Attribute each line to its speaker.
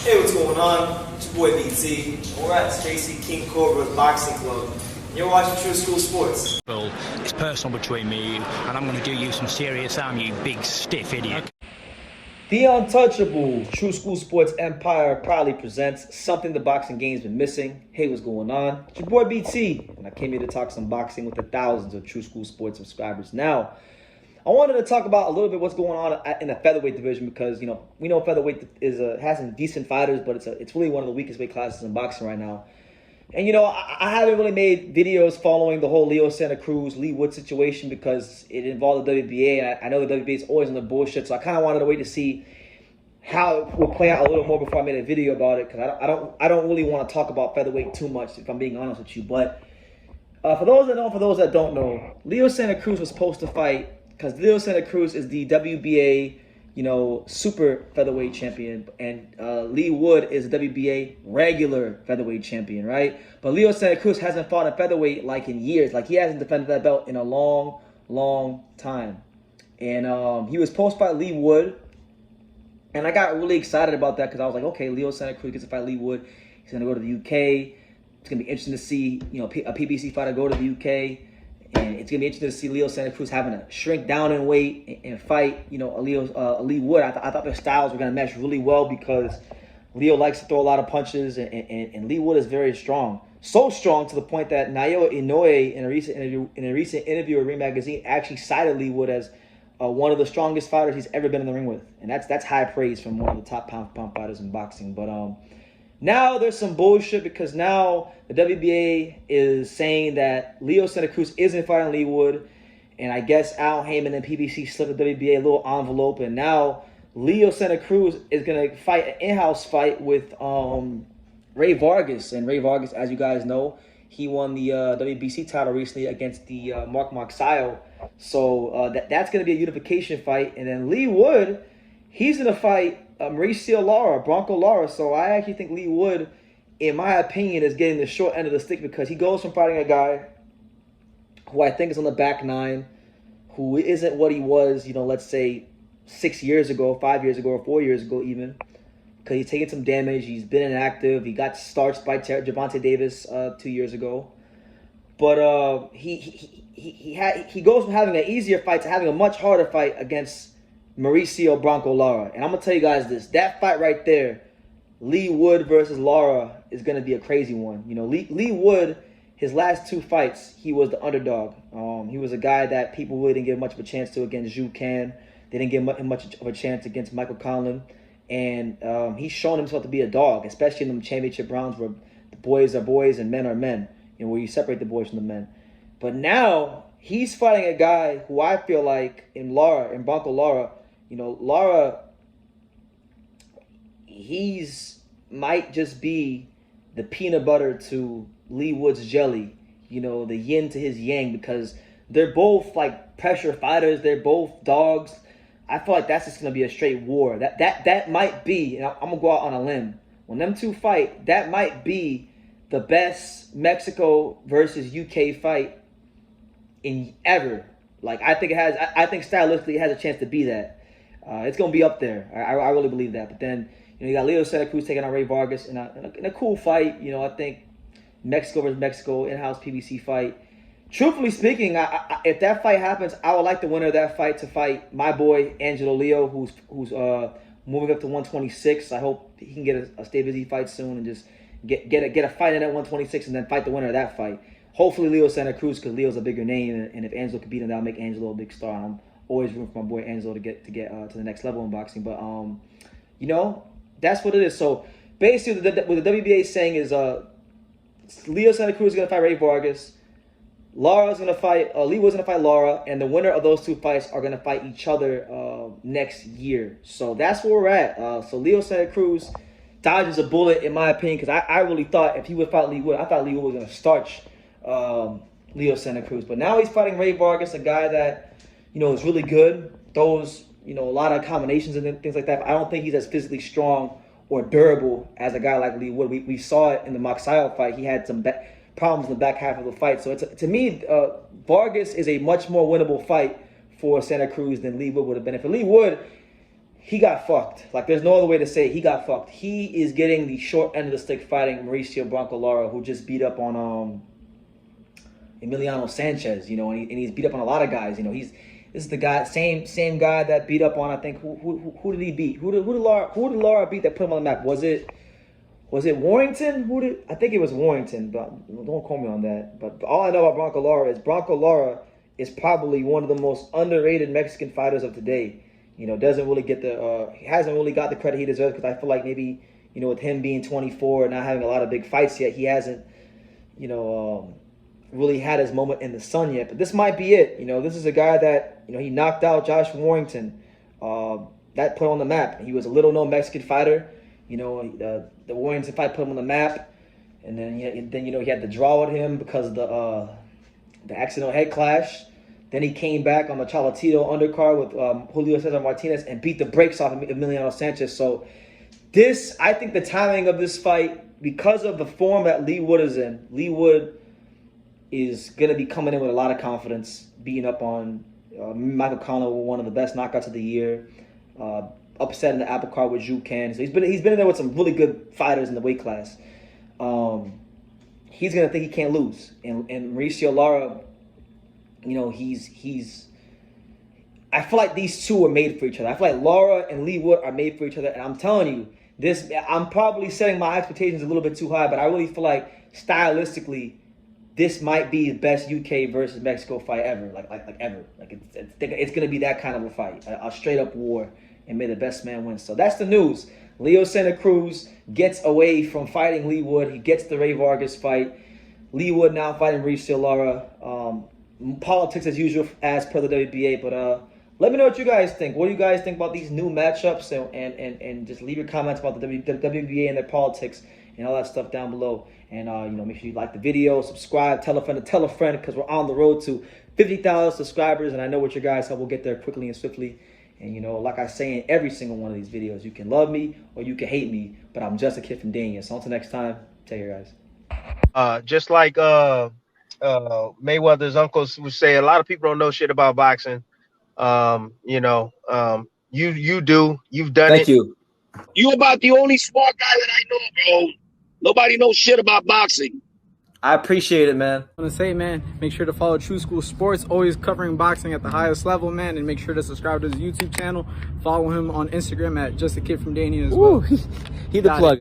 Speaker 1: Hey, what's going on? It's your boy BT. We're at Stacy King Cobra's Boxing Club. You're watching True School Sports.
Speaker 2: Well, it's personal between me and you, and I'm going to do you some serious harm, you big stiff idiot.
Speaker 3: The untouchable True School Sports Empire proudly presents something the boxing game's been missing. Hey, what's going on? It's your boy BT, and I came here to talk some boxing with the thousands of True School Sports subscribers. Now, I wanted to talk about a little bit what's going on in the featherweight division because we know featherweight has some decent fighters, but it's really one of the weakest weight classes in boxing right now. And I haven't really made videos following the whole Santa Cruz, Leigh Wood situation because it involved the WBA. And I know the WBA is always on the bullshit, so I kind of wanted to wait to see how it would play out a little more before I made a video about it because I don't really want to talk about featherweight too much if I'm being honest with you. But for those that know, for those that don't know, Santa Cruz was supposed to fight because Santa Cruz is the WBA super featherweight champion, and Leigh Wood is the WBA regular featherweight champion, right? But Santa Cruz hasn't fought in featherweight like in years. Like he hasn't defended that belt in a long, long time. And he was supposed to fight Leigh Wood, and I got really excited about that because I was like, okay, Santa Cruz gets to fight Leigh Wood. He's gonna go to the UK. It's gonna be interesting to see a PBC fighter go to the UK. And it's going to be interesting to see Leigh Santa Cruz having to shrink down in weight and fight, Leigh Wood. I thought their styles were going to mesh really well because Leo likes to throw a lot of punches, and Leigh Wood is very strong. So strong to the point that Naoya Inoue, in a recent interview with Ring Magazine, actually cited Leigh Wood as one of the strongest fighters he's ever been in the ring with. And that's high praise from one of the top pound fighters in boxing. But now there's some bullshit because now the WBA is saying that Leigh Santa Cruz isn't fighting Leigh Wood, and I guess Al Heyman and PBC slipped the WBA a little envelope, and now Leigh Santa Cruz is gonna fight an in-house fight with Ray Vargas, and Ray Vargas, as you guys know, he won the WBC title recently against the Mark Marcial, so that's gonna be a unification fight, and then Leigh Wood, he's gonna fight Mauricio Lara, Bronco Lara. So I actually think Leigh Wood, in my opinion, is getting the short end of the stick because he goes from fighting a guy who I think is on the back nine, who isn't what he was, let's say 6 years ago, 5 years ago, or 4 years ago even, because he's taken some damage. He's been inactive. He got starched by Gervonta Davis 2 years ago. But he goes from having an easier fight to having a much harder fight against Mauricio Bronco Lara. And I'm going to tell you guys this. That fight right there, Leigh Wood versus Lara, is going to be a crazy one. Leigh Wood, his last two fights, he was the underdog. He was a guy that people really didn't give much of a chance to against Zhu Can. They didn't give him much of a chance against Michael Conlan. And he's shown himself to be a dog, especially in them championship rounds where the boys are boys and men are men, where you separate the boys from the men. But now he's fighting a guy who I feel like in Bronco Lara, Lara, might just be the peanut butter to Leigh Wood's jelly, the yin to his yang, because they're both like pressure fighters. They're both dogs. I feel like that's just going to be a straight war. That might be, and I'm going to go out on a limb. When them two fight, that might be the best Mexico versus UK fight in ever. Like, I think stylistically it has a chance to be that. It's going to be up there. I really believe that. But then, you got Leigh Santa Cruz taking on Ray Vargas in a cool fight. I think Mexico versus Mexico, in-house PBC fight. Truthfully speaking, if that fight happens, I would like the winner of that fight to fight my boy, Angelo Leo, who's moving up to 126. I hope he can get a stay busy fight soon and just get a fight in at 126 and then fight the winner of that fight. Hopefully Leigh Santa Cruz, because Leo's a bigger name, and if Angelo could beat him, that'll make Angelo a big star. I'm always rooting for my boy Angelo to get to the next level in boxing. But that's what it is. So basically, what the WBA is saying is Leigh Santa Cruz is gonna fight Ray Vargas. Lara's gonna fight Leigh Wood's gonna fight Lara, and the winner of those two fights are gonna fight each other next year. So that's where we're at. So Leigh Santa Cruz dodges a bullet in my opinion, because I really thought if he would fight Leigh Wood, I thought Leigh Wood was gonna starch Leigh Santa Cruz. But now he's fighting Ray Vargas, a guy that is really good, throws a lot of combinations and things like that. But I don't think he's as physically strong or durable as a guy like Leigh Wood. We saw it in the Marcial fight. He had some problems in the back half of the fight. So to me, Vargas is a much more winnable fight for Santa Cruz than Leigh Wood would have been. If Leigh Wood, he got fucked. Like, there's no other way to say it. He got fucked. He is getting the short end of the stick fighting Mauricio Lara, who just beat up on Emiliano Sanchez, you know, and he's beat up on a lot of guys. You know, this is the guy, same guy that beat up on, I think, who did he beat? Who did Lara beat that put him on the map? Was it Warrington? I think it was Warrington, but don't quote me on that. But all I know about Bronco Lara is probably one of the most underrated Mexican fighters of today. You know, doesn't really get he hasn't really got the credit he deserves, because I feel like maybe, you know, with him being 24 and not having a lot of big fights yet, he hasn't, you know, really had his moment in the sun yet. But this might be it. You know, this is a guy that, you know, he knocked out Josh Warrington. That put him on the map. He was a little-known Mexican fighter. You know, the Warrington fight put him on the map. And then you know, he had to draw with him because of the accidental head clash. Then he came back on the Cholatito undercard with Julio Cesar Martinez and beat the brakes off of Emiliano Sanchez. So I think the timing of this fight, because of the form that Leigh Wood is in, Leigh Wood is going to be coming in with a lot of confidence, beating up on Michael Conlan, one of the best knockouts of the year, upsetting the apple cart with Zhu Can. So he's been in there with some really good fighters in the weight class. He's going to think he can't lose. And Mauricio Lara, you know, I feel like these two are made for each other. I feel like Lara and Leigh Wood are made for each other. And I'm telling you, I'm probably setting my expectations a little bit too high, but I really feel like stylistically, this might be the best UK versus Mexico fight ever. Like ever. Like it's going to be that kind of a fight, a straight up war, and may the best man win. So that's the news. Leo Santa Cruz gets away from fighting Leigh Wood. He gets the Ray Vargas fight. Leigh Wood now fighting Mauricio Lara. Politics as usual, as per the WBA. But let me know what you guys think. What do you guys think about these new matchups? And just leave your comments about the WBA and their politics and all that stuff down below. And you know, make sure you like the video, subscribe, tell a friend to tell a friend, because we're on the road to 50,000 subscribers. And I know with your guys' help, we'll get there quickly and swiftly. And, you know, like I say in every single one of these videos, you can love me or you can hate me, but I'm just a kid from Dania. So until next time, take care, guys.
Speaker 4: Just like Mayweather's uncles would say, a lot of people don't know shit about boxing. You know, you do. You've done it.
Speaker 3: Thank you.
Speaker 5: You about the only smart guy that I know, bro. Nobody knows shit about boxing.
Speaker 3: I appreciate it, man.
Speaker 6: I want to say, man, make sure to follow True School Sports, always covering boxing at the highest level, man, and make sure to subscribe to his YouTube channel. Follow him on Instagram at Just a Kid from Dania as well.
Speaker 3: He the plug.